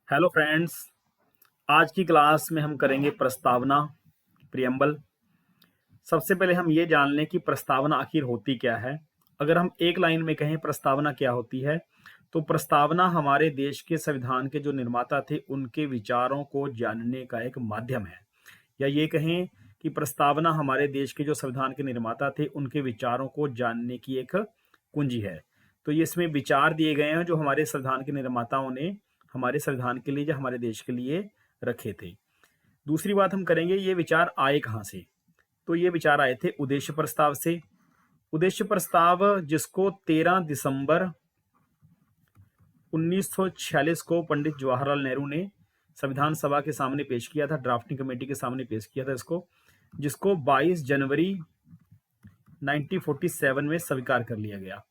Hello friends. आज की class में हम करेंगे प्रस्तावना, प्रियम्बल। सबसे पहले हम ये जान लें कि प्रस्तावना आखिर होती क्या है। अगर हम एक लाइन में कहें प्रस्तावना क्या होती है, तो प्रस्तावना हमारे देश के संविधान के जो निर्माता थे उनके विचारों को जानने का एक माध्यम है। या ये कहें कि प्रस्तावना हमारे देश के जो संविधान के निर्माता थे उनके विचारों को जानने की एक कुंजी है। तो ये इसमें विचार दिए गए हैं जो हमारे संविधान के निर्माताओं ने हमारे संविधान के लिए या हमारे देश के लिए रखे थे। दूसरी बात हम करेंगे, ये विचार आए कहाँ से। तो ये विचार आए थे उद्देश्य प्रस्ताव से। उद्देश्य प्रस्ताव जिसको 13 दिसंबर 1946 को पंडित जवाहरलाल नेहरू ने संविधान सभा के सामने पेश किया था, ड्राफ्टिंग कमेटी के सामने पेश किया था इसको, जिसको 22 जनवरी 1947 में स्वीकार कर लिया गया।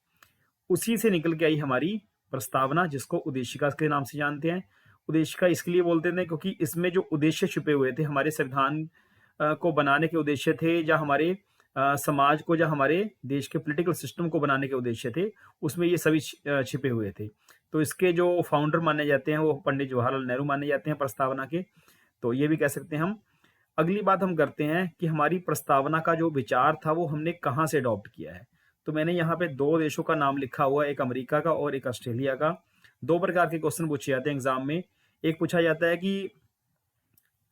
उसी से निकल के आई हमारी प्रस्तावना, जिसको उद्देशिका के नाम से जानते हैं। उद्देशिका इसके लिए बोलते थे क्योंकि इसमें जो उद्देश्य छुपे हुए थे, हमारे संविधान को बनाने के उद्देश्य थे, या हमारे समाज को, या हमारे देश के पॉलिटिकल सिस्टम को बनाने के उद्देश्य थे, उसमें ये सभी छिपे हुए थे। तो इसके जो फाउंडर माने जाते हैं वो पंडित जवाहरलाल नेहरू माने जाते हैं प्रस्तावना के। तो ये भी कह सकते हैं हम। अगली बात हम करते हैं कि हमारी प्रस्तावना का जो विचार था वो हमने कहाँ से अडॉप्ट किया है। तो मैंने यहाँ पे दो देशों का नाम लिखा हुआ है, एक अमेरिका का और एक ऑस्ट्रेलिया का। दो प्रकार के क्वेश्चन पूछे जाते हैं एग्जाम में। एक पूछा जाता है कि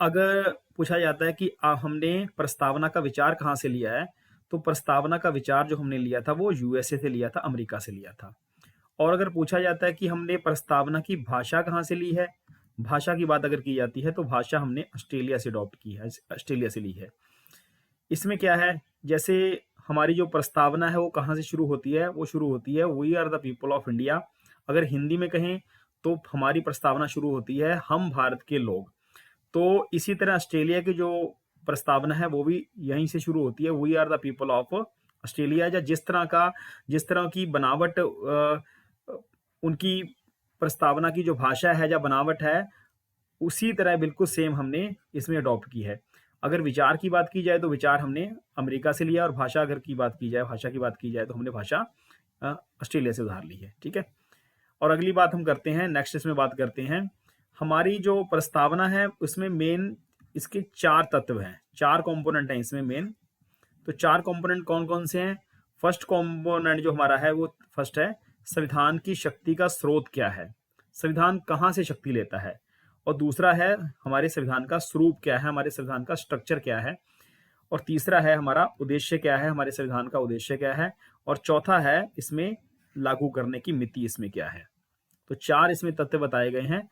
अगर पूछा जाता है कि हमने प्रस्तावना का विचार कहाँ से लिया है, तो प्रस्तावना का विचार जो हमने लिया था वो यूएसए से लिया था, अमेरिका से लिया था। और अगर पूछा जाता है कि हमने प्रस्तावना की भाषा कहाँ से ली है, भाषा की बात अगर की जाती है, तो भाषा हमने ऑस्ट्रेलिया से अडॉप्ट की है, ऑस्ट्रेलिया से ली है। इसमें क्या है, जैसे हमारी जो प्रस्तावना है वो कहाँ से शुरू होती है, वो शुरू होती है we are the people of India. अगर हिंदी में कहें तो हमारी प्रस्तावना शुरू होती है हम भारत के लोग। तो इसी तरह ऑस्ट्रेलिया की जो प्रस्तावना है वो भी यहीं से शुरू होती है, we are the people of Australia. या जिस तरह की बनावट उनकी प्रस्तावना की जो भाषा है या बनावट है, उसी तरह बिल्कुल सेम हमने इसमें अडॉप्ट की है। अगर विचार की बात की जाए तो विचार हमने अमेरिका से लिया, और भाषा अगर की बात की जाए, भाषा की बात की जाए तो हमने भाषा ऑस्ट्रेलिया से उधार ली है। ठीक है। और अगली बात हम करते हैं, नेक्स्ट इसमें बात करते हैं हमारी जो प्रस्तावना है उसमें मेन इसके 4 तत्व हैं, 4 कंपोनेंट हैं इसमें मेन। तो 4 कंपोनेंट कौन कौन से हैं। फर्स्ट कंपोनेंट जो हमारा है वो फर्स्ट है, संविधान की शक्ति का स्रोत क्या है, संविधान कहाँ से शक्ति लेता है। और दूसरा है हमारे संविधान का स्वरूप क्या है, हमारे संविधान का स्ट्रक्चर क्या है। और तीसरा है हमारा उद्देश्य क्या है, हमारे संविधान का उद्देश्य क्या है। और चौथा है इसमें लागू करने की मिति इसमें क्या है। तो 4 इसमें तथ्य बताए गए हैं।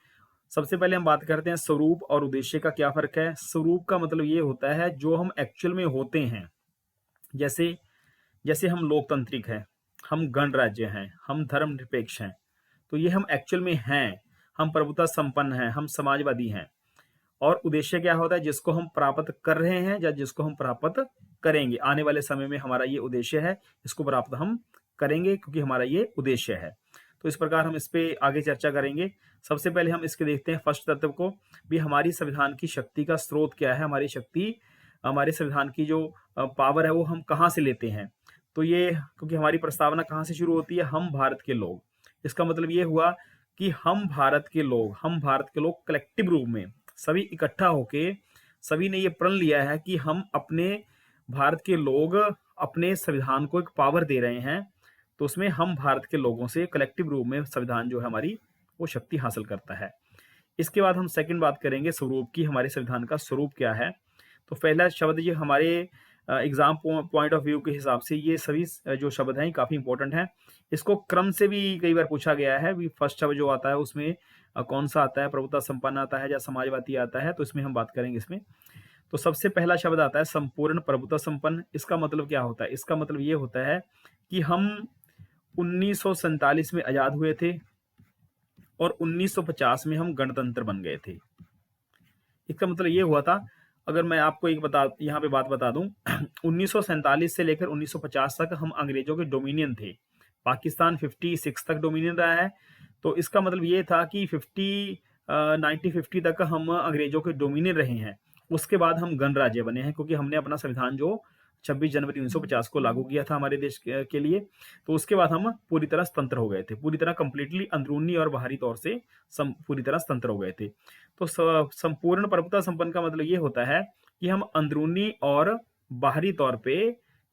सबसे पहले हम बात करते हैं स्वरूप और उद्देश्य का क्या फर्क है। स्वरूप का मतलब ये होता है जो हम एक्चुअल में होते हैं। जैसे जैसे हम लोकतांत्रिक हैं, हम गणराज्य हैं, हम धर्मनिरपेक्ष हैं, तो ये हम एक्चुअल में हैं। हम प्रभुता संपन्न हैं, हम समाजवादी हैं। और उद्देश्य क्या होता है, जिसको हम प्राप्त कर रहे हैं या जिसको हम प्राप्त करेंगे आने वाले समय में, हमारा ये उद्देश्य है, इसको प्राप्त हम करेंगे क्योंकि हमारा ये उद्देश्य है। तो इस प्रकार हम इस पे आगे चर्चा करेंगे। सबसे पहले हम इसके देखते हैं फर्स्ट तत्व को भी, हमारी संविधान की शक्ति का स्रोत क्या है, हमारी शक्ति, हमारे संविधान की जो पावर है वो हम कहाँ से लेते हैं। तो ये क्योंकि हमारी प्रस्तावना कहाँ से शुरू होती है, हम भारत के लोग। इसका मतलब ये हुआ कि हम भारत के लोग कलेक्टिव रूप में सभी इकट्ठा होके सभी ने ये प्रण लिया है कि हम अपने भारत के लोग अपने संविधान को एक पावर दे रहे हैं। तो उसमें हम भारत के लोगों से कलेक्टिव रूप में संविधान जो है हमारी वो शक्ति हासिल करता है। इसके बाद हम सेकंड बात करेंगे स्वरूप की, हमारे संविधान का स्वरूप क्या है। तो पहला शब्द ये हमारे एग्जाम पॉइंट ऑफ व्यू के हिसाब से ये सभी जो शब्द हैं काफी इंपॉर्टेंट हैं। इसको क्रम से भी कई बार पूछा गया है, भी फर्स्ट शब्द जो आता है उसमें कौन सा आता है, प्रभुता संपन्न आता है या समाजवादी आता है। तो इसमें हम बात करेंगे इसमें। तो सबसे पहला शब्द आता है संपूर्ण प्रभुता संपन्न। इसका मतलब क्या होता है, इसका मतलब ये होता है कि हम 1947 में आजाद हुए थे और 1950 में हम गणतंत्र बन गए थे। इसका मतलब ये हुआ था, अगर मैं आपको यहाँ पे बात बता दूं 1947 से लेकर 1950 तक हम अंग्रेजों के डोमिनियन थे। पाकिस्तान 56 तक डोमिनियन रहा है। तो इसका मतलब ये था कि 1950 तक हम अंग्रेजों के डोमिनियन रहे हैं। उसके बाद हम गणराज्य बने हैं क्योंकि हमने अपना संविधान जो 26 जनवरी 1950 को लागू किया था हमारे देश के लिए। तो उसके बाद हम पूरी तरह स्वतंत्र हो गए थे, पूरी तरह कंप्लीटली अंदरूनी और बाहरी तौर से पूरी तरह स्वतंत्र हो गए थे। तो संपूर्ण प्रभुता संपन्न का मतलब ये होता है कि हम अंदरूनी और बाहरी तौर पे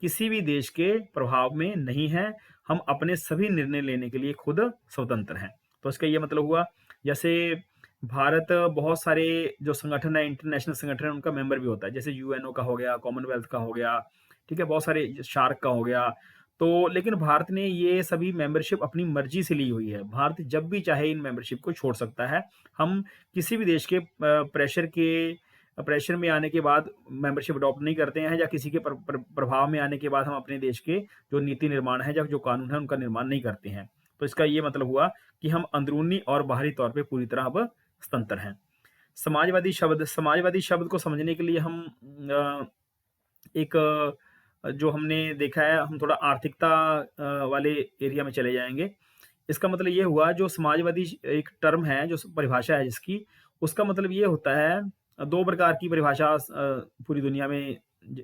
किसी भी देश के प्रभाव में नहीं हैं, हम अपने सभी निर्णय लेने के लिए खुद स्वतंत्र हैं। तो इसका ये मतलब हुआ, जैसे भारत बहुत सारे जो संगठन है, इंटरनेशनल संगठन है, उनका मेंबर भी होता है, जैसे यूएनओ का हो गया, कॉमनवेल्थ का हो गया, ठीक है, बहुत सारे शार्क का हो गया। तो लेकिन भारत ने ये सभी मेंबरशिप अपनी मर्जी से ली हुई है। भारत जब भी चाहे इन मेंबरशिप को छोड़ सकता है। हम किसी भी देश के प्रेशर में आने के बाद मेंबरशिप अडॉप्ट नहीं करते हैं, या किसी के प्रभाव में आने के बाद हम अपने देश के जो नीति निर्माण है या जो कानून है उनका निर्माण नहीं करते हैं। तो इसका ये मतलब हुआ कि हम अंदरूनी और बाहरी तौर पे पूरी तरह अब स्वतंत्र हैं। समाजवादी शब्द को समझने के लिए हम एक जो हमने देखा है, हम थोड़ा आर्थिकता वाले एरिया में चले जाएंगे। इसका मतलब ये हुआ, जो समाजवादी एक टर्म है, जो परिभाषा है जिसकी, उसका मतलब ये होता है, दो प्रकार की परिभाषा पूरी दुनिया में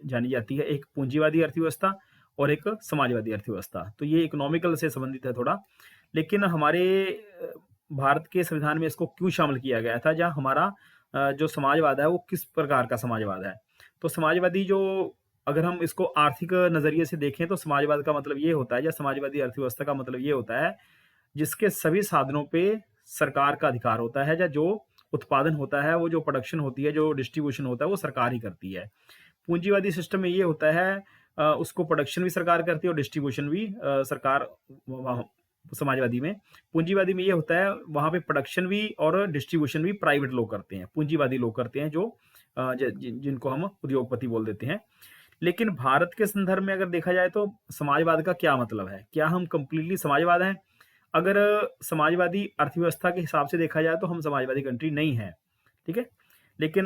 जानी जाती है, एक पूंजीवादी अर्थव्यवस्था और एक समाजवादी अर्थव्यवस्था। तो ये इकोनॉमिकल से संबंधित है थोड़ा, लेकिन हमारे भारत के संविधान में इसको क्यों शामिल किया गया था, जहाँ हमारा जो समाजवाद है वो किस प्रकार का समाजवाद है। तो समाजवादी जो, अगर हम इसको आर्थिक नजरिए से देखें तो समाजवाद का मतलब ये होता है, या समाजवादी अर्थव्यवस्था का मतलब ये होता है, जिसके सभी साधनों पे सरकार का अधिकार होता है, या जो उत्पादन होता है, वो जो प्रोडक्शन होती है, जो डिस्ट्रीब्यूशन होता है, वो सरकार ही करती है। पूंजीवादी सिस्टम में ये होता है, उसको प्रोडक्शन भी सरकार करती है और डिस्ट्रीब्यूशन भी सरकार। समाजवादी में, पूंजीवादी में ये होता है, वहां पे प्रोडक्शन भी और डिस्ट्रीब्यूशन भी प्राइवेट लोग करते हैं, पूंजीवादी लोग करते हैं, जो जिनको हम उद्योगपति बोल देते हैं। लेकिन भारत के संदर्भ में अगर देखा जाए तो समाजवाद का क्या मतलब है, क्या हम कंप्लीटली समाजवाद हैं? अगर समाजवादी अर्थव्यवस्था के हिसाब से देखा जाए तो हम समाजवादी कंट्री नहीं है, ठीक है। लेकिन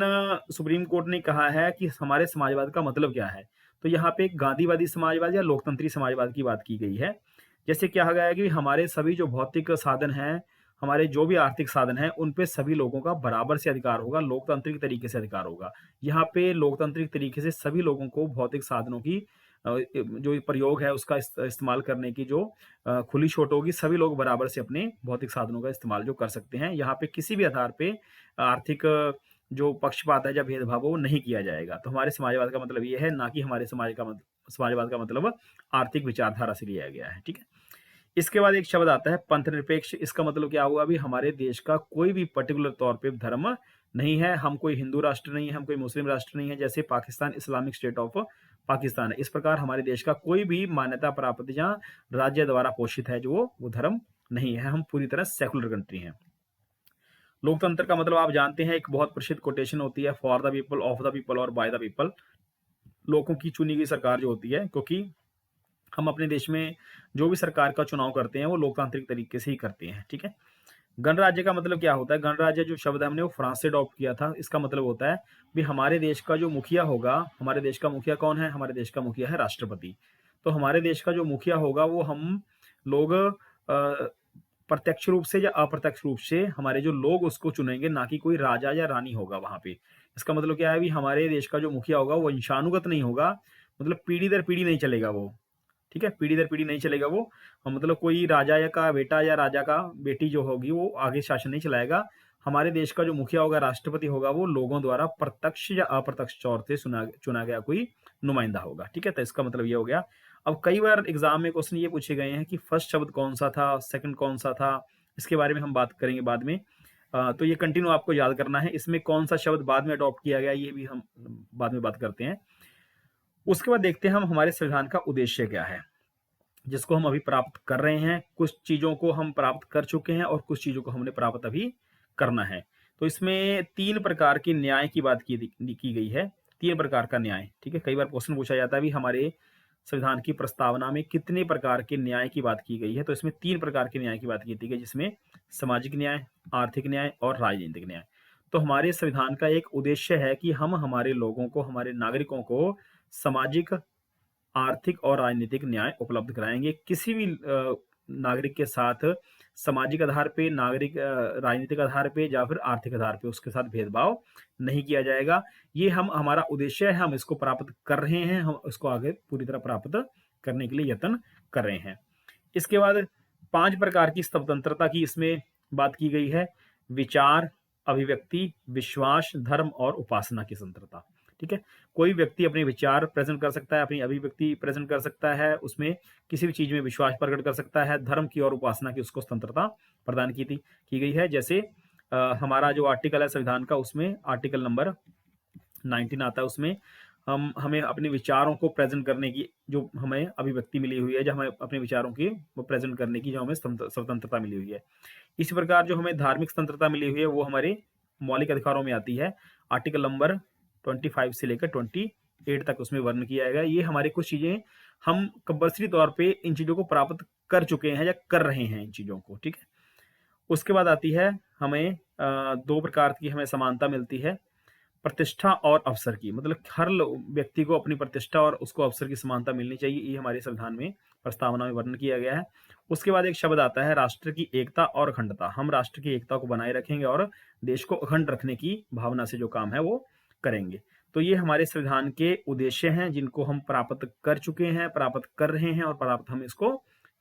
सुप्रीम कोर्ट ने कहा है कि हमारे समाजवाद का मतलब क्या है। तो यहाँ पे एक गांधीवादी समाजवाद या लोकतंत्री समाजवाद की बात की गई है। जैसे कहा गया है कि हमारे सभी जो भौतिक साधन हैं, हमारे जो भी आर्थिक साधन हैं, उन पे सभी लोगों का बराबर से अधिकार होगा, लोकतांत्रिक तरीके से अधिकार होगा। यहाँ पे लोकतांत्रिक तरीके से सभी लोगों को भौतिक साधनों की जो प्रयोग है उसका इस्तेमाल करने की जो खुली छूट होगी, सभी लोग बराबर से अपने भौतिक साधनों का इस्तेमाल जो कर सकते हैं। यहाँ पे किसी भी आधार पे आर्थिक जो पक्षपात है या भेदभाव वो नहीं किया जाएगा। तो हमारे समाजवाद का मतलब ये है, ना कि हमारे समाजवाद का मतलब आर्थिक विचारधारा से लिया गया है, ठीक है। इसके बाद एक शब्द आता है पंथ निरपेक्ष। इसका मतलब क्या हुआ, अभी हमारे देश का कोई भी पर्टिकुलर तौर पे धर्म नहीं है, हम कोई हिंदू राष्ट्र नहीं है, हम कोई मुस्लिम राष्ट्र नहीं है, जैसे Pakistan Islamic state of Pakistan है। इस प्रकार हमारे देश का कोई भी मान्यता प्राप्त या राज्य द्वारा पोषित है जो वो धर्म नहीं है, हम पूरी तरह सेकुलर कंट्री हैं। लोकतंत्र का मतलब आप जानते हैं, एक बहुत प्रसिद्ध कोटेशन होती है, for the people, of the people और बाय द पीपल। लोगों की चुनी गई सरकार जो होती है, क्योंकि हम अपने देश में जो भी सरकार का चुनाव करते हैं वो लोकतांत्रिक तरीके से ही करते हैं, ठीक है। गणराज्य का मतलब क्या होता है? गणराज्य जो शब्द है हमने वो फ्रांस से अडॉप्ट किया था। इसका मतलब होता है भी हमारे देश का जो मुखिया होगा, हमारे देश का मुखिया कौन है? हमारे देश का मुखिया है राष्ट्रपति। तो हमारे देश का जो मुखिया होगा वो हम लोग प्रत्यक्ष रूप से या अप्रत्यक्ष रूप से हमारे जो लोग उसको चुनेंगे, ना कि कोई राजा या रानी होगा वहां पे। इसका मतलब क्या है भी हमारे देश का जो मुखिया होगा वो वंशानुगत नहीं होगा, मतलब पीढ़ी दर पीढ़ी नहीं चलेगा वो, ठीक है, पीढ़ी दर पीढ़ी नहीं चलेगा वो। मतलब कोई राजा या का बेटा या राजा का बेटी जो होगी वो आगे शासन नहीं चलाएगा। हमारे देश का जो मुखिया होगा, राष्ट्रपति होगा, वो लोगों द्वारा प्रत्यक्ष या अप्रत्यक्ष तौर से चुना गया कोई नुमाइंदा होगा, ठीक है। तो इसका मतलब ये हो गया। अब कई बार एग्जाम में क्वेश्चन ये पूछे गए हैं कि फर्स्ट शब्द कौन सा था, सेकंड कौन सा था, इसके बारे में हम बात करेंगे बाद में। तो ये कंटिन्यू आपको याद करना है, इसमें कौन सा शब्द बाद में अडॉप्ट किया गया ये भी हम बाद में बात करते हैं। उसके बाद देखते हैं हम हमारे संविधान का उद्देश्य क्या है, जिसको हम अभी प्राप्त कर रहे हैं। कुछ चीजों को हम प्राप्त कर चुके हैं और कुछ चीजों को हमने प्राप्त अभी करना है। तो इसमें 3 प्रकार के न्याय की बात की गई है, 3 प्रकार का न्याय, ठीक है। कई बार क्वेश्चन पूछा जाता है भी हमारे संविधान की प्रस्तावना में कितने प्रकार के न्याय की बात की गई है। तो इसमें 3 प्रकार के न्याय की बात की गई, जिसमें सामाजिक न्याय, आर्थिक न्याय और राजनीतिक न्याय। तो हमारे संविधान का एक उद्देश्य है कि हम हमारे लोगों को, हमारे नागरिकों को सामाजिक, आर्थिक और राजनीतिक न्याय उपलब्ध कराएंगे। किसी भी नागरिक के साथ सामाजिक आधार पे, राजनीतिक आधार पे या फिर आर्थिक आधार पे उसके साथ भेदभाव नहीं किया जाएगा। ये हमारा उद्देश्य है, हम इसको प्राप्त कर रहे हैं, हम इसको आगे पूरी तरह प्राप्त करने के लिए यत्न कर रहे हैं। इसके बाद 5 प्रकार की स्वतंत्रता की इसमें बात की गई है। विचार, अभिव्यक्ति, विश्वास, धर्म और उपासना की स्वतंत्रता। ठीक है, कोई व्यक्ति अपने विचार प्रेजेंट कर सकता है, अपनी अभिव्यक्ति प्रेजेंट कर सकता है, उसमें किसी भी चीज में विश्वास प्रकट कर सकता है, धर्म की और उपासना की उसको स्वतंत्रता प्रदान की गई है। जैसे हमारा जो आर्टिकल है संविधान का, उसमें आर्टिकल नंबर 19 आता है, उसमें हमें अपने विचारों को प्रेजेंट करने की जो हमें अभिव्यक्ति मिली हुई है, जो हमें अपने विचारों की वो प्रेजेंट करने की जो हमें स्वतंत्रता मिली हुई है। इसी प्रकार जो हमें धार्मिक स्वतंत्रता मिली हुई है वो हमारे मौलिक अधिकारों में आती है। आर्टिकल नंबर 25 से लेकर 28 तक उसमें वर्णन किया गया। ये हमारे कुछ चीजें हम कंपल्सरी तौर पे इन चीजों को प्राप्त कर चुके हैं या कर रहे हैं इन चीजों को। ठीक है, उसके बाद आती है हमें 2 प्रकार की हमें समानता मिलती है, प्रतिष्ठा और अवसर की। मतलब हर व्यक्ति को अपनी प्रतिष्ठा और उसको अवसर की समानता मिलनी चाहिए, ये हमारे संविधान में प्रस्तावना में वर्णन किया गया है। उसके बाद एक शब्द आता है राष्ट्र की एकता और अखंडता। हम राष्ट्र की एकता को बनाए रखेंगे और देश को अखंड रखने की भावना से जो काम है वो करेंगे। तो ये हमारे संविधान के उद्देश्य हैं जिनको हम प्राप्त कर चुके हैं, प्राप्त कर रहे हैं और प्राप्त हम इसको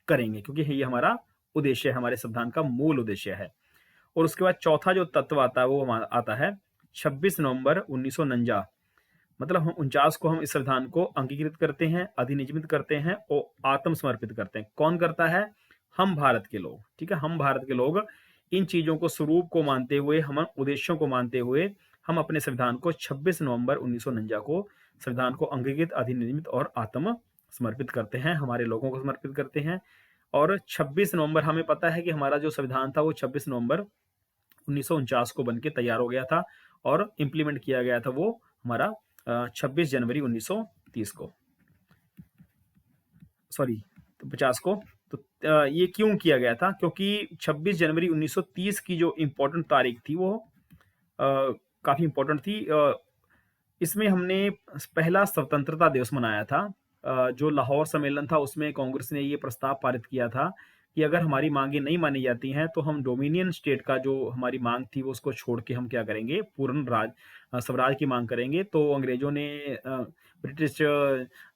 करेंगे, क्योंकि ये हमारा उद्देश्य है, हमारे संविधान का मूल उद्देश्य है। और उसके बाद चौथा जो तत्व आता है वो आता है 26 नवंबर 1949। मतलब हम 49 को हम इस संविधान को अंगीकृत करते हैं, अधिनियमित करते हैं और आत्मसमर्पित करते हैं। कौन करता है? हम भारत के लोग। ठीक है, हम भारत के लोग इन चीजों को, स्वरूप को मानते हुए, हम उद्देश्यों को मानते हुए हम अपने संविधान को 26 नवंबर 1949 को संविधान को अंगीकृत, अधिनियमित और आत्म समर्पित करते हैं, हमारे लोगों को समर्पित करते हैं। और 26 नवंबर हमें पता है कि हमारा जो संविधान था वो 26 नवंबर 1949 को बनके तैयार हो गया था और इम्प्लीमेंट किया गया था वो हमारा 26 जनवरी 1930 को, सॉरी 50 को। तो ये क्यों किया गया था? क्योंकि 26 जनवरी 1930 की जो इम्पोर्टेंट तारीख थी वो काफी इम्पोर्टेंट थी। इसमें हमने पहला स्वतंत्रता दिवस मनाया था। जो लाहौर सम्मेलन था उसमें कांग्रेस ने ये प्रस्ताव पारित किया था कि अगर हमारी मांगे नहीं मानी जाती हैं तो हम डोमिनियन स्टेट का जो हमारी मांग थी वो उसको छोड़ के हम क्या करेंगे, पूर्ण स्वराज की मांग करेंगे। तो अंग्रेजों ने, ब्रिटिश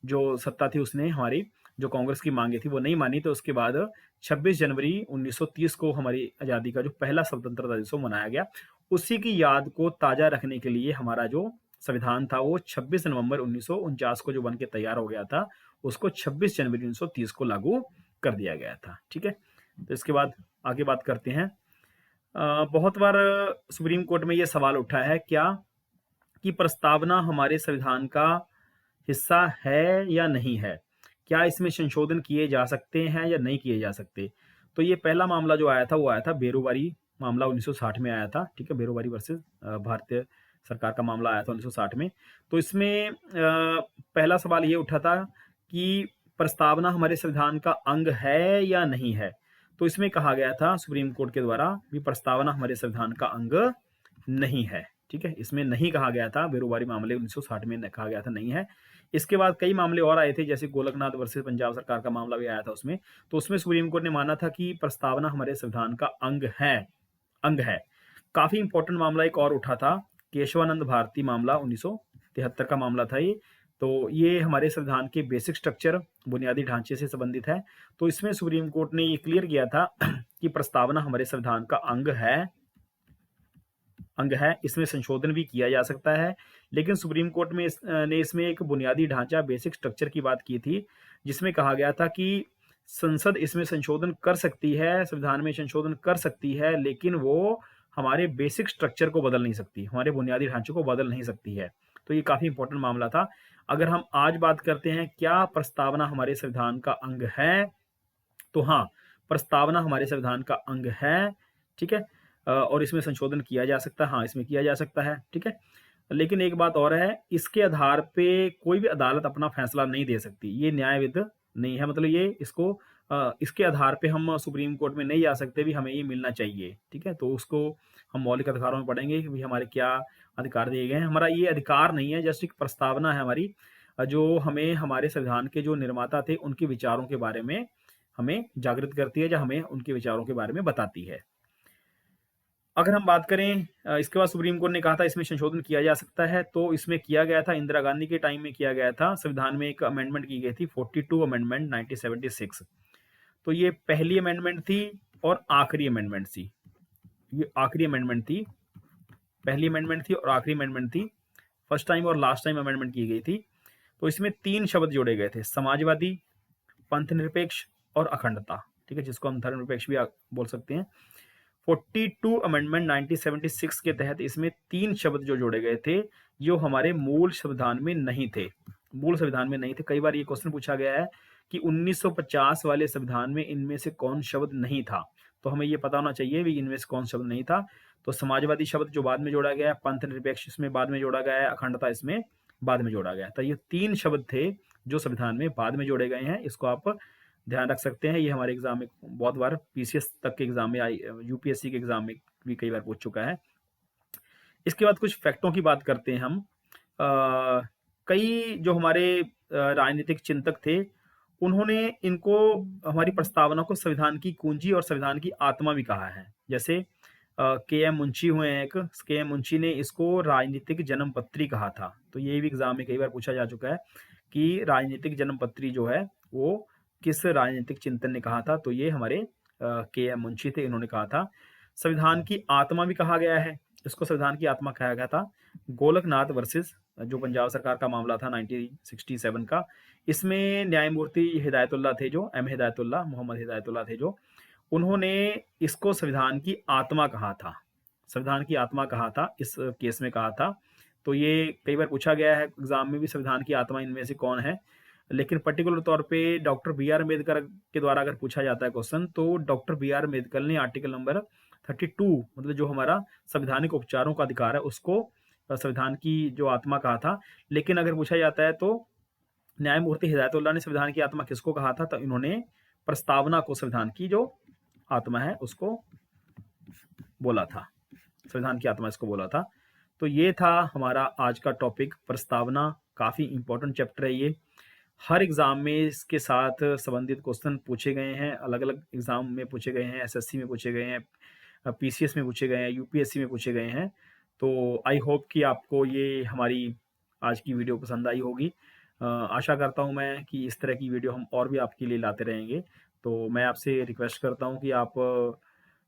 जो सत्ता थी उसने हमारी जो कांग्रेस की मांगे थी वो नहीं मानी। तो उसके बाद 26 जनवरी 1930 को हमारी आज़ादी का जो पहला स्वतंत्रता दिवस मनाया गया। उसी की याद को ताज़ा रखने के लिए हमारा जो संविधान था वो 26 नवंबर 1949 को जो बन के तैयार हो गया था उसको 26 जनवरी 1930 को लागू कर दिया गया था। ठीक है, तो इसके बाद आगे बात करते हैं। बहुत बार सुप्रीम कोर्ट में ये सवाल उठा है क्या कि प्रस्तावना हमारे संविधान का हिस्सा है या नहीं है, क्या इसमें संशोधन किए जा सकते हैं या नहीं किए जा सकते। तो ये पहला मामला जो आया था वो आया था बेरोबारी मामला 1960 में आया था। ठीक है, बेरोबारी वर्सेस भारतीय सरकार का मामला आया था 1960 में। तो इसमें पहला सवाल ये उठा था कि प्रस्तावना हमारे संविधान का अंग है या नहीं है। तो इसमें कहा गया था सुप्रीम कोर्ट के द्वारा भी प्रस्तावना हमारे संविधान का अंग नहीं है। ठीक है, इसमें नहीं कहा गया था, बेरोबारी मामले 1960 में कहा गया था नहीं है। इसके बाद कई मामले और आए थे, जैसे गोलकनाथ वर्सेस पंजाब सरकार का मामला भी आया था उसमें। तो उसमें सुप्रीम कोर्ट ने माना था कि प्रस्तावना हमारे संविधान का अंग है। काफी इंपॉर्टेंट मामला एक और उठा था, केशवानंद भारती मामला 1973 का मामला था ये। तो ये हमारे संविधान के बेसिक स्ट्रक्चर, बुनियादी ढांचे से संबंधित है। तो इसमें सुप्रीम कोर्ट ने ये क्लियर किया था कि प्रस्तावना हमारे संविधान का अंग है, इसमें संशोधन भी किया जा सकता है। लेकिन सुप्रीम कोर्ट में ने इसमें एक बुनियादी ढांचा, बेसिक स्ट्रक्चर की बात की थी, जिसमें कहा गया था कि संसद इसमें संशोधन कर सकती है, संविधान में संशोधन कर सकती है, लेकिन वो हमारे बेसिक स्ट्रक्चर को बदल नहीं सकती, हमारे बुनियादी ढांचे को बदल नहीं सकती है। तो ये काफी इंपॉर्टेंट मामला था। अगर हम आज बात करते हैं क्या प्रस्तावना हमारे संविधान का अंग है, तो हाँ, प्रस्तावना हमारे संविधान का अंग है। ठीक है, और इसमें संशोधन किया जा सकता है, हाँ इसमें किया जा सकता है। ठीक है, लेकिन एक बात और है, इसके आधार पे कोई भी अदालत अपना फैसला नहीं दे सकती, ये न्यायविद नहीं है। मतलब ये इसके आधार पे हम सुप्रीम कोर्ट में नहीं जा सकते भी हमें ये मिलना चाहिए। ठीक है, तो उसको हम मौलिक अधिकारों में पढ़ेंगे कि भाई हमारे क्या अधिकार दिए गए हैं। हमारा ये अधिकार नहीं है, जस्ट एक प्रस्तावना है हमारी, जो हमें हमारे संविधान के जो निर्माता थे उनके विचारों के बारे में हमें जागृत करती है या हमें उनके विचारों के बारे में बताती है। अगर हम बात करें इसके बाद सुप्रीम कोर्ट ने कहा था इसमें संशोधन किया जा सकता है, तो इसमें किया गया था, इंदिरा गांधी के टाइम में किया गया था। संविधान में एक अमेंडमेंट की गई थी 42 अमेंडमेंट 1976। तो ये पहली अमेंडमेंट थी और आखिरी अमेंडमेंट थी। ये आखिरी अमेंडमेंट थी, पहली अमेंडमेंट थी और आखिरी अमेंडमेंट थी। फर्स्ट टाइम और लास्ट टाइम अमेंडमेंट की गई थी। तो इसमें 3 शब्द जोड़े गए थे, समाजवादी, पंथ निरपेक्ष और अखंडता, ठीक है, जिसको हम धर्मनिरपेक्ष भी बोल सकते हैं। 42 अमेंडमेंट 1976 के तहत इसमें 3 शब्द जो जोड़े गए थे, जो हमारे मूल संविधान में नहीं थे। मूल संविधान में नहीं थे। कई बार ये क्वेश्चन पूछा गया है कि 1950 वाले संविधान में इनमें से कौन शब्द नहीं था, तो हमें ये पता होना चाहिए भी इनमें से कौन शब्द नहीं था। तो समाजवादी शब्द जो बाद में जोड़ा गया है, पंथ निरपेक्ष इसमें बाद में जोड़ा गया है, अखंडता इसमें बाद में जोड़ा गया। तो ये 3 शब्द थे जो संविधान में बाद में जोड़े गए हैं। इसको आप ध्यान रख सकते हैं। ये हमारे एग्जाम में बहुत बार पीसीएस तक के एग्जाम में आई, यूपीएससी के एग्जाम में भी कई बार पूछ चुका है। इसके बाद कुछ फैक्टों की बात करते हैं हम। कई जो हमारे राजनीतिक चिंतक थे, उन्होंने इनको, हमारी प्रस्तावना को संविधान की कुंजी और संविधान की आत्मा भी कहा है। जैसे के एम मुंशी हुए हैं एक, के एम मुंशी ने इसको राजनीतिक जन्मपत्री कहा था। तो ये भी एग्जाम में कई बार पूछा जा चुका है कि राजनीतिक जन्मपत्री जो है वो किस राजनीतिक चिंतन ने कहा था। तो ये हमारे के एम मुंशी थे, इन्होंने कहा था। संविधान की आत्मा भी कहा गया है, इसको संविधान की आत्मा कहा गया था। गोलकनाथ वर्सेस जो पंजाब सरकार का मामला था 1967 का, इसमें न्यायमूर्ति हिदायतुल्लाह थे, जो एम हिदायतुल्लाह, मोहम्मद हिदायतुल्लाह थे, जो उन्होंने इसको संविधान की आत्मा कहा था। संविधान की आत्मा कहा था, इस केस में कहा था। तो ये कई बार पूछा गया है एग्जाम में भी, संविधान की आत्मा इनमें से कौन है। लेकिन पर्टिकुलर तौर पे डॉक्टर बी आर अम्बेडकर के द्वारा अगर पूछा जाता है क्वेश्चन, तो डॉक्टर बी आर अम्बेडकर ने आर्टिकल नंबर 32, मतलब जो हमारा संवैधानिक उपचारों का अधिकार है, उसको संविधान की जो आत्मा कहा था। लेकिन अगर पूछा जाता है तो न्यायमूर्ति हिदायतुल्लाह ने संविधान की आत्मा किसको कहा था, तो इन्होंने प्रस्तावना को संविधान की जो आत्मा है उसको बोला था, संविधान की आत्मा इसको बोला था। तो ये था हमारा आज का टॉपिक, प्रस्तावना। काफी इंपॉर्टेंट चैप्टर है ये। हर एग्जाम में इसके साथ संबंधित क्वेश्चन पूछे गए हैं, अलग अलग एग्जाम में पूछे गए हैं, एसएससी में पूछे गए हैं, पीसीएस में पूछे गए हैं, यूपीएससी में पूछे गए हैं। तो आई होप कि आपको ये हमारी आज की वीडियो पसंद आई होगी। आशा करता हूँ मैं कि इस तरह की वीडियो हम और भी आपके लिए लाते रहेंगे। तो मैं आपसे रिक्वेस्ट करता हूँ कि आप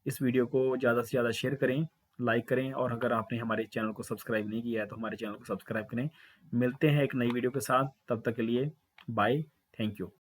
इस वीडियो को ज़्यादा से ज़्यादा शेयर करें, लाइक करें, और अगर आपने हमारे चैनल को सब्सक्राइब नहीं किया है तो हमारे चैनल को सब्सक्राइब करें। मिलते हैं एक नई वीडियो के साथ, तब तक के लिए बाय, थैंक यू।